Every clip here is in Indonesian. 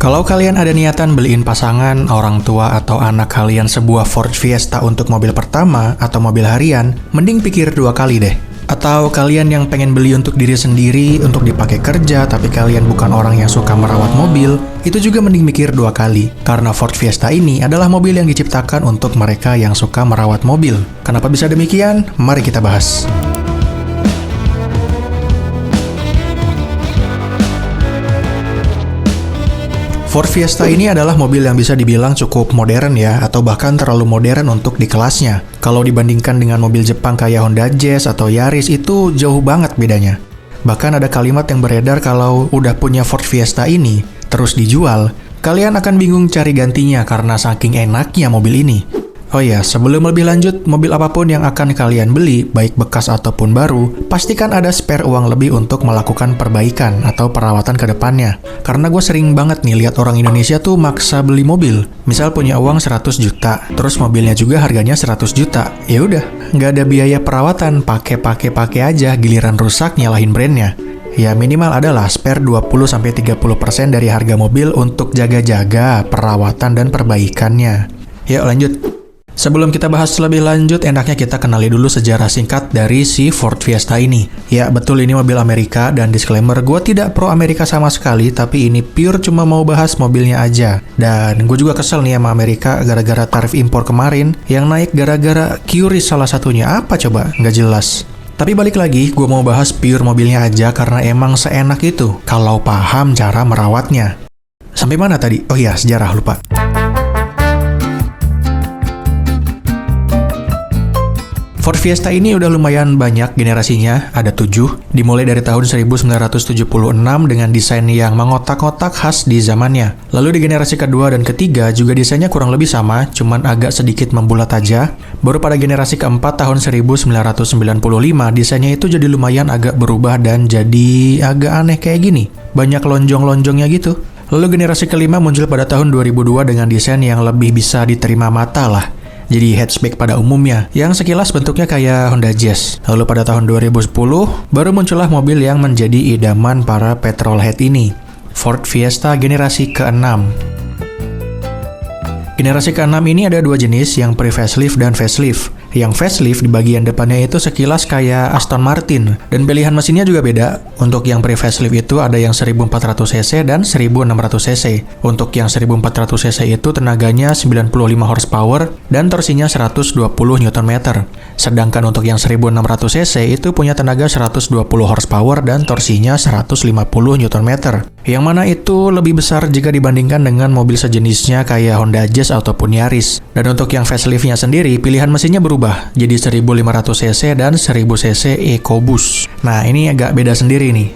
Kalau kalian ada niatan beliin pasangan, orang tua, atau anak kalian sebuah Ford Fiesta untuk mobil pertama atau mobil harian, mending pikir 2 kali deh. Atau kalian yang pengen beli untuk diri sendiri, untuk dipakai kerja, tapi kalian bukan orang yang suka merawat mobil, itu juga mending mikir 2 kali. Karena Ford Fiesta ini adalah mobil yang diciptakan untuk mereka yang suka merawat mobil. Kenapa bisa demikian? Mari kita bahas. Ford Fiesta ini adalah mobil yang bisa dibilang cukup modern ya, atau bahkan terlalu modern untuk di kelasnya. Kalau dibandingkan dengan mobil Jepang kayak Honda Jazz atau Yaris, itu jauh banget bedanya. Bahkan ada kalimat yang beredar kalau udah punya Ford Fiesta ini, terus dijual, kalian akan bingung cari gantinya karena saking enaknya mobil ini. Oh ya, sebelum lebih lanjut, mobil apapun yang akan kalian beli, baik bekas ataupun baru, pastikan ada spare uang lebih untuk melakukan perbaikan atau perawatan ke depannya. Karena gue sering banget nih lihat orang Indonesia tuh maksa beli mobil. Misal punya uang 100 juta, terus mobilnya juga harganya 100 juta. Ya udah, nggak ada biaya perawatan, pakai aja, giliran rusak nyalahin brandnya. Ya minimal adalah spare 20-30% dari harga mobil untuk jaga-jaga, perawatan, dan perbaikannya. Yuk lanjut. Sebelum kita bahas lebih lanjut, enaknya kita kenali dulu sejarah singkat dari si Ford Fiesta ini. Ya, betul ini mobil Amerika, dan disclaimer, gue tidak pro Amerika sama sekali, tapi ini pure cuma mau bahas mobilnya aja. Dan gue juga kesel nih sama Amerika gara-gara tarif impor kemarin, yang naik gara-gara QRIS salah satunya. Apa coba? Nggak jelas. Tapi balik lagi, gue mau bahas pure mobilnya aja karena emang seenak itu, kalau paham cara merawatnya. Sampai mana tadi? Oh iya, sejarah, lupa. Ford Fiesta ini udah lumayan banyak generasinya, ada 7, dimulai dari tahun 1976 dengan desain yang mengotak-kotak khas di zamannya. Lalu di generasi kedua dan ketiga juga desainnya kurang lebih sama, cuman agak sedikit membulat aja. Baru pada generasi keempat tahun 1995, desainnya itu jadi lumayan agak berubah dan jadi agak aneh kayak gini. Banyak lonjong-lonjongnya gitu. Lalu generasi kelima muncul pada tahun 2002 dengan desain yang lebih bisa diterima mata lah. Jadi hatchback pada umumnya, yang sekilas bentuknya kayak Honda Jazz. Lalu pada tahun 2010, baru muncullah mobil yang menjadi idaman para petrolhead ini, Ford Fiesta generasi ke-6. Generasi ke-6 ini ada 2 jenis, yang pre-facelift dan facelift. Yang facelift di bagian depannya itu sekilas kayak Aston Martin, dan pilihan mesinnya juga beda. Untuk yang pre-facelift itu ada yang 1400cc dan 1600cc. Untuk yang 1400cc itu tenaganya 95 horsepower dan torsinya 120 Nm. Sedangkan untuk yang 1600cc itu punya tenaga 120 horsepower dan torsinya 150 Nm. Yang mana itu lebih besar jika dibandingkan dengan mobil sejenisnya kayak Honda Jazz ataupun Yaris. Dan untuk yang faceliftnya sendiri, pilihan mesinnya berubah jadi 1500cc dan 1000cc EcoBoost. Nah, ini agak beda sendiri nih.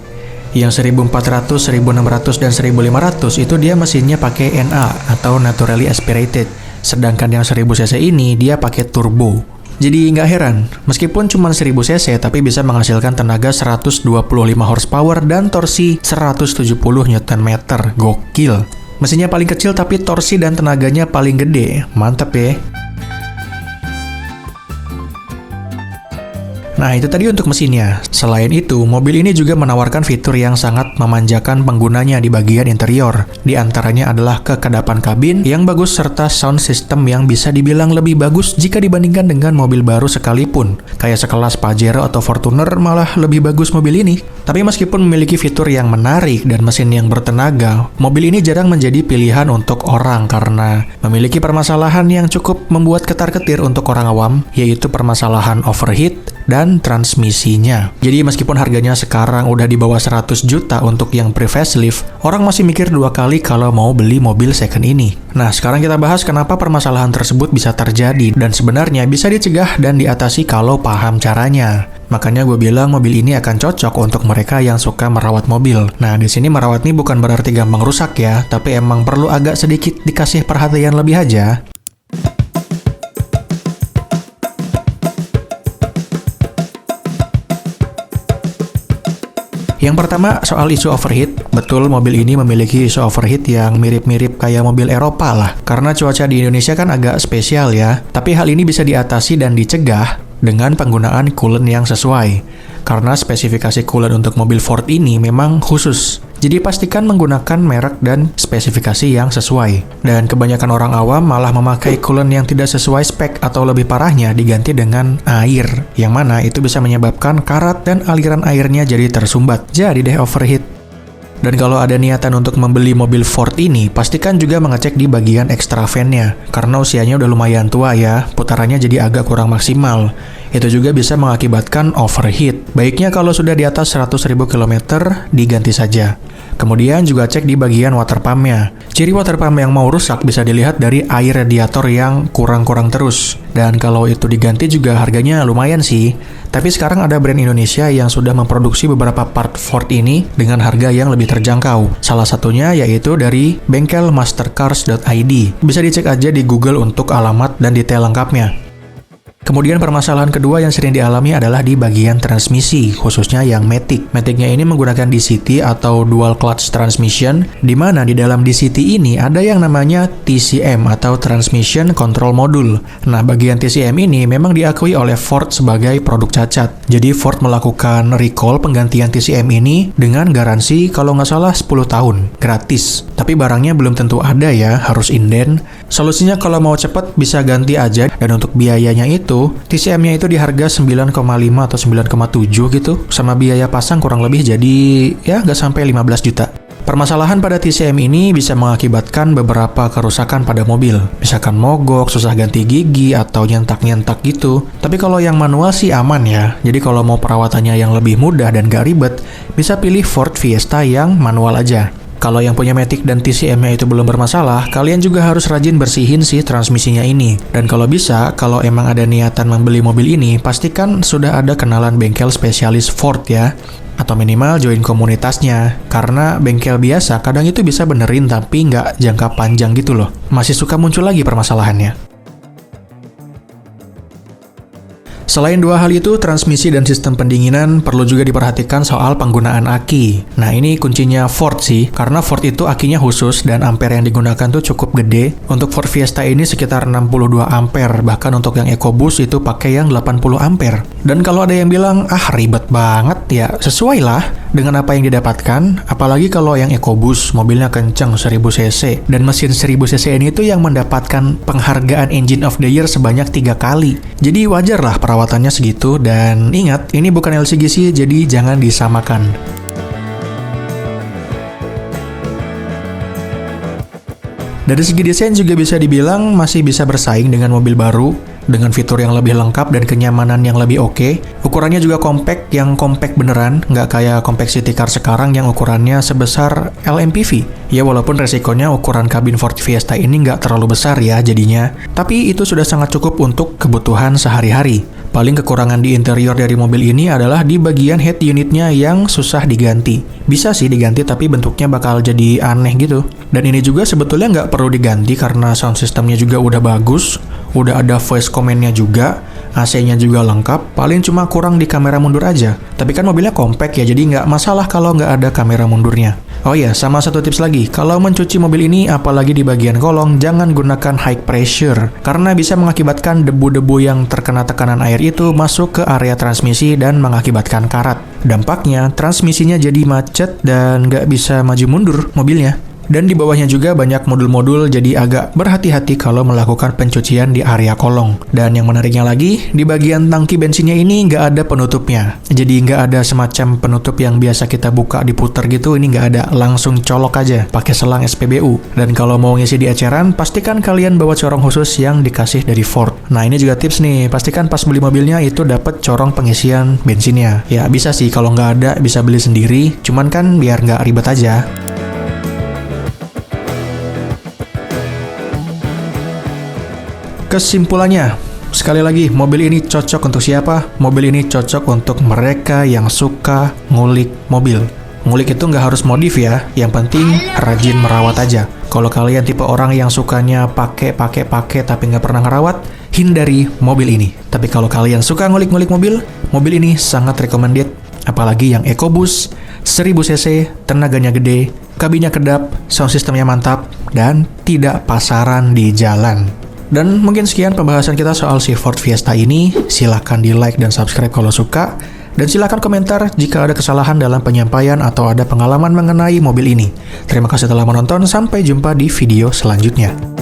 Yang 1400, 1600, dan 1500 itu dia mesinnya pakai NA atau Naturally Aspirated. Sedangkan yang 1000cc ini dia pakai turbo. Jadi nggak heran, meskipun cuma 1000cc tapi bisa menghasilkan tenaga 125 horsepower dan torsi 170 Nm. Gokil. Mesinnya paling kecil tapi torsi dan tenaganya paling gede. Mantap ya. Nah, itu tadi untuk mesinnya. Selain itu, mobil ini juga menawarkan fitur yang sangat memanjakan penggunanya di bagian interior. Di antaranya adalah kekedapan kabin yang bagus serta sound system yang bisa dibilang lebih bagus jika dibandingkan dengan mobil baru sekalipun. Kayak sekelas Pajero atau Fortuner malah lebih bagus mobil ini. Tapi meskipun memiliki fitur yang menarik dan mesin yang bertenaga, mobil ini jarang menjadi pilihan untuk orang karena memiliki permasalahan yang cukup membuat ketar-ketir untuk orang awam, yaitu permasalahan overheat dan transmisinya. Jadi meskipun harganya sekarang udah di bawah 100 juta untuk yang pre-facelift, orang masih mikir 2 kali kalau mau beli mobil second ini. Nah, sekarang kita bahas kenapa permasalahan tersebut bisa terjadi dan sebenarnya bisa dicegah dan diatasi kalau paham caranya. Makanya gue bilang mobil ini akan cocok untuk mereka yang suka merawat mobil. Nah, di sini merawat ini bukan berarti gampang rusak ya, tapi emang perlu agak sedikit dikasih perhatian lebih aja. Yang pertama, soal isu overheat. Betul, mobil ini memiliki isu overheat yang mirip-mirip kayak mobil Eropa lah. Karena cuaca di Indonesia kan agak spesial ya. Tapi hal ini bisa diatasi dan dicegah dengan penggunaan coolant yang sesuai. Karena spesifikasi coolant untuk mobil Ford ini memang khusus. Jadi pastikan menggunakan merek dan spesifikasi yang sesuai. Dan kebanyakan orang awam malah memakai coolant yang tidak sesuai spek atau lebih parahnya diganti dengan air, yang mana itu bisa menyebabkan karat dan aliran airnya jadi tersumbat. Jadi deh overheat. Dan kalau ada niatan untuk membeli mobil Ford ini, pastikan juga mengecek di bagian ekstra fan-nya. Karena usianya udah lumayan tua ya, putarannya jadi agak kurang maksimal. Itu juga bisa mengakibatkan overheat. Baiknya kalau sudah di atas 100.000 km, diganti saja. Kemudian juga cek di bagian water pump-nya. Ciri water pump yang mau rusak bisa dilihat dari air radiator yang kurang-kurang terus. Dan kalau itu diganti juga harganya lumayan sih. Tapi sekarang ada brand Indonesia yang sudah memproduksi beberapa part Ford ini dengan harga yang lebih terjangkau. Salah satunya yaitu dari bengkel mastercars.id. Bisa dicek aja di Google untuk alamat dan detail lengkapnya. Kemudian permasalahan kedua yang sering dialami adalah di bagian transmisi, khususnya yang Matic. Matic-nya ini menggunakan DCT atau Dual Clutch Transmission, di mana di dalam DCT ini ada yang namanya TCM atau Transmission Control Module. Nah, bagian TCM ini memang diakui oleh Ford sebagai produk cacat. Jadi Ford melakukan recall penggantian TCM ini dengan garansi kalau nggak salah 10 tahun, gratis. Tapi barangnya belum tentu ada ya, harus inden. Solusinya kalau mau cepat bisa ganti aja, dan untuk biayanya itu TCM-nya itu di harga 9,5 atau 9,7 gitu, sama biaya pasang kurang lebih jadi ya nggak sampai 15 juta. Permasalahan pada TCM ini bisa mengakibatkan beberapa kerusakan pada mobil. Misalkan mogok, susah ganti gigi, atau nyentak-nyentak gitu. Tapi kalau yang manual sih aman ya. Jadi kalau mau perawatannya yang lebih mudah dan gak ribet, bisa pilih Ford Fiesta yang manual aja. Kalau yang punya Matic dan TCM-nya itu belum bermasalah, kalian juga harus rajin bersihin sih transmisinya ini. Dan kalau bisa, kalau emang ada niatan membeli mobil ini, pastikan sudah ada kenalan bengkel spesialis Ford ya. Atau minimal join komunitasnya. Karena bengkel biasa kadang itu bisa benerin tapi nggak jangka panjang gitu loh. Masih suka muncul lagi permasalahannya. Selain dua hal itu, transmisi dan sistem pendinginan perlu juga diperhatikan soal penggunaan aki. Nah, ini kuncinya Ford sih, karena Ford itu akinya khusus dan ampere yang digunakan tuh cukup gede. Untuk Ford Fiesta ini sekitar 62 ampere, bahkan untuk yang EcoBoost itu pakai yang 80 ampere. Dan kalau ada yang bilang, ribet banget, ya sesuai lah dengan apa yang didapatkan, apalagi kalau yang EcoBoost, mobilnya kenceng 1000 cc, dan mesin 1000 cc ini tuh yang mendapatkan penghargaan Engine of the Year sebanyak 3 kali. Jadi wajar lah perawatannya segitu, dan ingat, ini bukan LCGC, jadi jangan disamakan. Dari segi desain juga bisa dibilang masih bisa bersaing dengan mobil baru, dengan fitur yang lebih lengkap dan kenyamanan yang lebih oke. Ukurannya juga compact, yang compact beneran, nggak kayak compact city car sekarang yang ukurannya sebesar LMPV. Ya walaupun resikonya ukuran kabin Ford Fiesta ini nggak terlalu besar ya jadinya, tapi itu sudah sangat cukup untuk kebutuhan sehari-hari. Paling kekurangan di interior dari mobil ini adalah di bagian head unitnya yang susah diganti. Bisa sih diganti tapi bentuknya bakal jadi aneh gitu. Dan ini juga sebetulnya nggak perlu diganti karena sound systemnya juga udah bagus, udah ada voice command-nya juga, AC-nya juga lengkap, paling cuma kurang di kamera mundur aja. Tapi kan mobilnya compact ya, jadi nggak masalah kalau nggak ada kamera mundurnya. Oh iya, sama satu tips lagi, kalau mencuci mobil ini, apalagi di bagian kolong, jangan gunakan high pressure, karena bisa mengakibatkan debu-debu yang terkena tekanan air itu masuk ke area transmisi dan mengakibatkan karat. Dampaknya, transmisinya jadi macet dan nggak bisa maju mundur mobilnya. Dan di bawahnya juga banyak modul-modul, jadi agak berhati-hati kalau melakukan pencucian di area kolong. Dan yang menariknya lagi, di bagian tangki bensinnya ini nggak ada penutupnya. Jadi nggak ada semacam penutup yang biasa kita buka diputer gitu, ini nggak ada, langsung colok aja pakai selang SPBU. Dan kalau mau ngisi di eceran, pastikan kalian bawa corong khusus yang dikasih dari Ford. Nah ini juga tips nih, pastikan pas beli mobilnya itu dapat corong pengisian bensinnya. Ya bisa sih, kalau nggak ada bisa beli sendiri, cuman kan biar nggak ribet aja. Kesimpulannya, sekali lagi, mobil ini cocok untuk siapa? Mobil ini cocok untuk mereka yang suka ngulik mobil. Ngulik itu nggak harus modif ya, yang penting rajin merawat aja. Kalau kalian tipe orang yang sukanya pakai tapi nggak pernah ngerawat, hindari mobil ini. Tapi kalau kalian suka ngulik-ngulik mobil ini sangat recommended. Apalagi yang EcoBoost, 1000 cc, tenaganya gede, kabinnya kedap, sound systemnya mantap, dan tidak pasaran di jalan. Dan mungkin sekian pembahasan kita soal si Ford Fiesta ini. Silahkan di like dan subscribe kalau suka. Dan silakan komentar jika ada kesalahan dalam penyampaian atau ada pengalaman mengenai mobil ini. Terima kasih telah menonton, sampai jumpa di video selanjutnya.